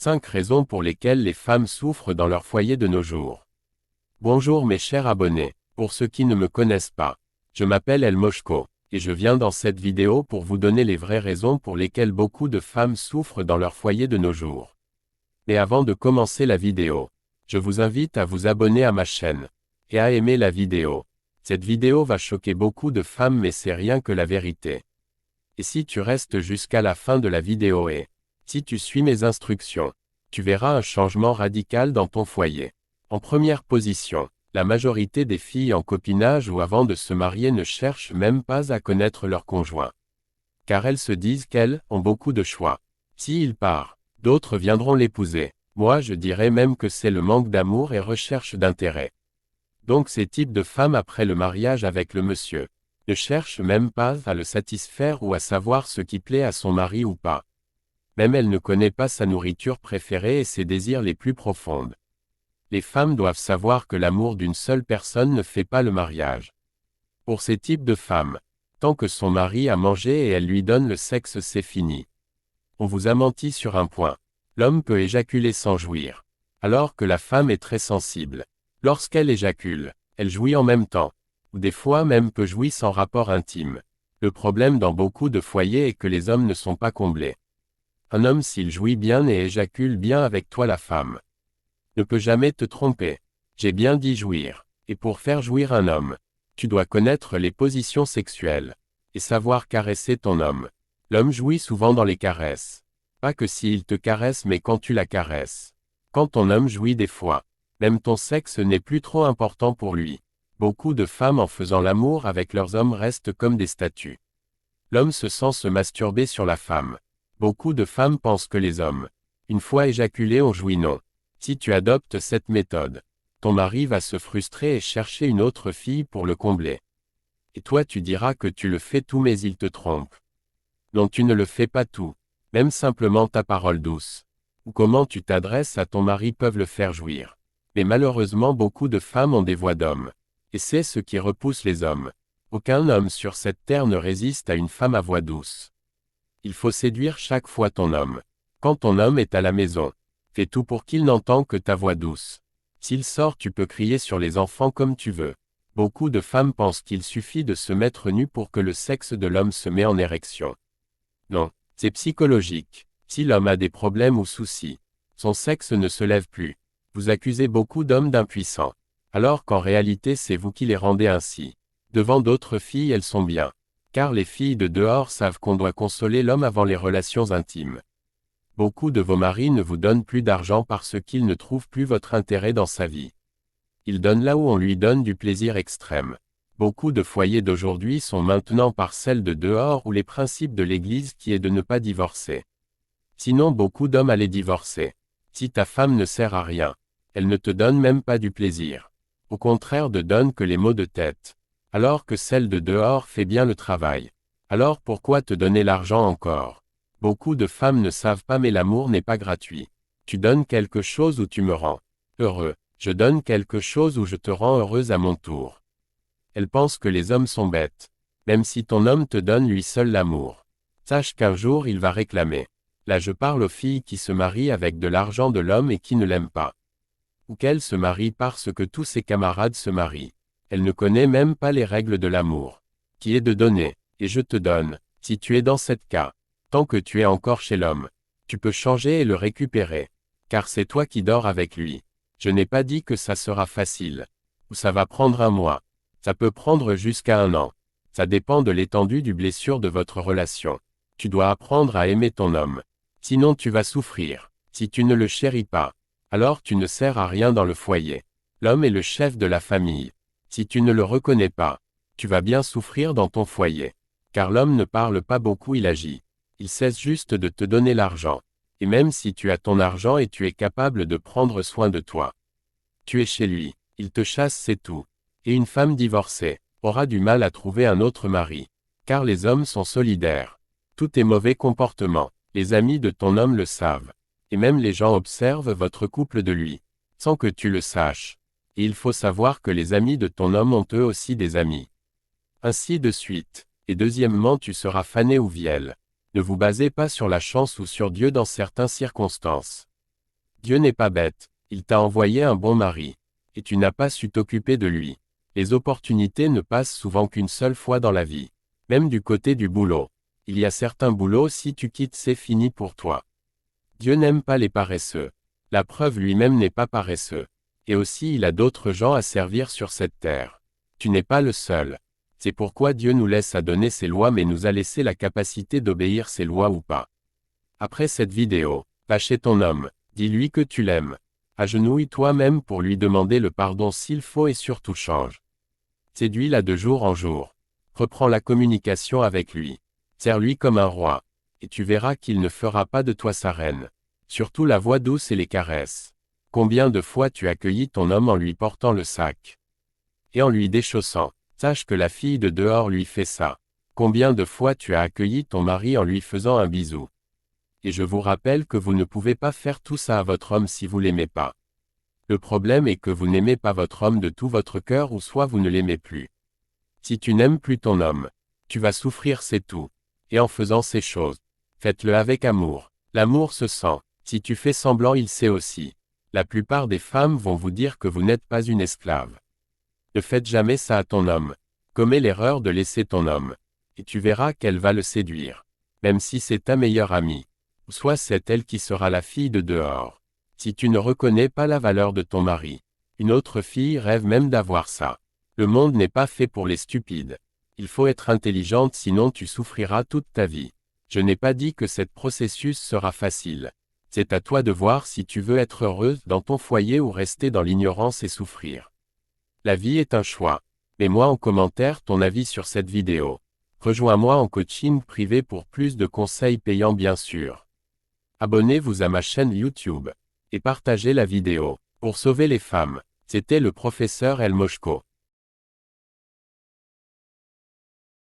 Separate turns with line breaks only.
5 raisons pour lesquelles les femmes souffrent dans leur foyer de nos jours. Bonjour mes chers abonnés. Pour ceux qui ne me connaissent pas, je m'appelle El Moshko, et je viens dans cette vidéo pour vous donner les vraies raisons pour lesquelles beaucoup de femmes souffrent dans leur foyer de nos jours. Mais avant de commencer la vidéo, je vous invite à vous abonner à ma chaîne, et à aimer la vidéo. Cette vidéo va choquer beaucoup de femmes mais c'est rien que la vérité. Et si tu restes jusqu'à la fin de la vidéo et si tu suis mes instructions, tu verras un changement radical dans ton foyer. En première position, la majorité des filles en copinage ou avant de se marier ne cherchent même pas à connaître leur conjoint. Car elles se disent qu'elles ont beaucoup de choix. S'il part, d'autres viendront l'épouser. Moi je dirais même que c'est le manque d'amour et recherche d'intérêt. Donc ces types de femmes après le mariage avec le monsieur ne cherchent même pas à le satisfaire ou à savoir ce qui plaît à son mari ou pas. Même elle ne connaît pas sa nourriture préférée et ses désirs les plus profonds. Les femmes doivent savoir que l'amour d'une seule personne ne fait pas le mariage. Pour ces types de femmes, tant que son mari a mangé et elle lui donne le sexe, c'est fini. On vous a menti sur un point. L'homme peut éjaculer sans jouir, alors que la femme est très sensible. Lorsqu'elle éjacule, elle jouit en même temps, ou des fois même peut jouir sans rapport intime. Le problème dans beaucoup de foyers est que les hommes ne sont pas comblés. Un homme s'il jouit bien et éjacule bien avec toi, la femme ne peut jamais te tromper. J'ai bien dit jouir. Et pour faire jouir un homme, tu dois connaître les positions sexuelles et savoir caresser ton homme. L'homme jouit souvent dans les caresses. Pas que s'il te caresse mais quand tu la caresses. Quand ton homme jouit des fois, même ton sexe n'est plus trop important pour lui. Beaucoup de femmes en faisant l'amour avec leurs hommes restent comme des statues. L'homme se sent se masturber sur la femme. Beaucoup de femmes pensent que les hommes, une fois éjaculés, ont joui. Non. Si tu adoptes cette méthode, ton mari va se frustrer et chercher une autre fille pour le combler. Et toi tu diras que tu le fais tout mais il te trompe. Non, tu ne le fais pas tout. Même simplement ta parole douce, ou comment tu t'adresses à ton mari peuvent le faire jouir. Mais malheureusement beaucoup de femmes ont des voix d'hommes. Et c'est ce qui repousse les hommes. Aucun homme sur cette terre ne résiste à une femme à voix douce. Il faut séduire chaque fois ton homme. Quand ton homme est à la maison, fais tout pour qu'il n'entende que ta voix douce. S'il sort, tu peux crier sur les enfants comme tu veux. Beaucoup de femmes pensent qu'il suffit de se mettre nu pour que le sexe de l'homme se met en érection. Non, c'est psychologique. Si l'homme a des problèmes ou soucis, son sexe ne se lève plus. Vous accusez beaucoup d'hommes d'impuissants, alors qu'en réalité c'est vous qui les rendez ainsi. Devant d'autres filles elles sont bien. Car les filles de dehors savent qu'on doit consoler l'homme avant les relations intimes. Beaucoup de vos maris ne vous donnent plus d'argent parce qu'ils ne trouvent plus votre intérêt dans sa vie. Ils donnent là où on lui donne du plaisir extrême. Beaucoup de foyers d'aujourd'hui sont maintenant par celles de dehors ou les principes de l'Église qui est de ne pas divorcer. Sinon beaucoup d'hommes allaient divorcer. Si ta femme ne sert à rien, elle ne te donne même pas du plaisir. Au contraire ne donne que les maux de tête. Alors que celle de dehors fait bien le travail. Alors pourquoi te donner l'argent encore? Beaucoup de femmes ne savent pas mais l'amour n'est pas gratuit. Tu donnes quelque chose ou tu me rends heureux. Je donne quelque chose ou je te rends heureuse à mon tour. Elles pensent que les hommes sont bêtes. Même si ton homme te donne lui seul l'amour, sache qu'un jour il va réclamer. Là je parle aux filles qui se marient avec de l'argent de l'homme et qui ne l'aiment pas. Ou qu'elles se marient parce que tous ses camarades se marient. Elle ne connaît même pas les règles de l'amour, qui est de donner, et je te donne. Si tu es dans cette cas, tant que tu es encore chez l'homme, tu peux changer et le récupérer, car c'est toi qui dors avec lui. Je n'ai pas dit que ça sera facile, ou ça va prendre un mois, ça peut prendre jusqu'à un an. Ça dépend de l'étendue du blessure de votre relation. Tu dois apprendre à aimer ton homme, sinon tu vas souffrir. Si tu ne le chéris pas, alors tu ne sers à rien dans le foyer. L'homme est le chef de la famille. Si tu ne le reconnais pas, tu vas bien souffrir dans ton foyer. Car l'homme ne parle pas beaucoup, il agit. Il cesse juste de te donner l'argent. Et même si tu as ton argent et tu es capable de prendre soin de toi, tu es chez lui, il te chasse, c'est tout. Et une femme divorcée aura du mal à trouver un autre mari. Car les hommes sont solidaires. Tout est mauvais comportement. Les amis de ton homme le savent. Et même les gens observent votre couple de lui, sans que tu le saches. Et il faut savoir que les amis de ton homme ont eux aussi des amis. Ainsi de suite. Et deuxièmement tu seras fané ou vielle. Ne vous basez pas sur la chance ou sur Dieu dans certaines circonstances. Dieu n'est pas bête, il t'a envoyé un bon mari. Et tu n'as pas su t'occuper de lui. Les opportunités ne passent souvent qu'une seule fois dans la vie. Même du côté du boulot. Il y a certains boulots, si tu quittes, c'est fini pour toi. Dieu n'aime pas les paresseux. La preuve, lui-même n'est pas paresseux. Et aussi il a d'autres gens à servir sur cette terre. Tu n'es pas le seul. C'est pourquoi Dieu nous laisse à donner ses lois, mais nous a laissé la capacité d'obéir ses lois ou pas. Après cette vidéo, va chez ton homme, dis-lui que tu l'aimes. Agenouille toi-même pour lui demander le pardon s'il faut et surtout change. Séduis-la de jour en jour. Reprends la communication avec lui. Sers-lui comme un roi. Et tu verras qu'il ne fera pas de toi sa reine. Surtout la voix douce et les caresses. Combien de fois tu accueillis ton homme en lui portant le sac et en lui déchaussant. Sache que la fille de dehors lui fait ça. Combien de fois tu as accueilli ton mari en lui faisant un bisou. Et je vous rappelle que vous ne pouvez pas faire tout ça à votre homme si vous l'aimez pas. Le problème est que vous n'aimez pas votre homme de tout votre cœur, ou soit vous ne l'aimez plus. Si tu n'aimes plus ton homme, tu vas souffrir, c'est tout. Et en faisant ces choses, faites-le avec amour. L'amour se sent. Si tu fais semblant, il sait aussi. La plupart des femmes vont vous dire que vous n'êtes pas une esclave. Ne faites jamais ça à ton homme. Commets l'erreur de laisser ton homme. Et tu verras qu'elle va le séduire. Même si c'est ta meilleure amie. Ou soit c'est elle qui sera la fille de dehors. Si tu ne reconnais pas la valeur de ton mari, une autre fille rêve même d'avoir ça. Le monde n'est pas fait pour les stupides. Il faut être intelligente, sinon tu souffriras toute ta vie. Je n'ai pas dit que ce processus sera facile. C'est à toi de voir si tu veux être heureuse dans ton foyer ou rester dans l'ignorance et souffrir. La vie est un choix. Mets-moi en commentaire ton avis sur cette vidéo. Rejoins-moi en coaching privé pour plus de conseils payants, bien sûr. Abonnez-vous à ma chaîne YouTube. Et partagez la vidéo. Pour sauver les femmes. C'était le professeur El Moshko.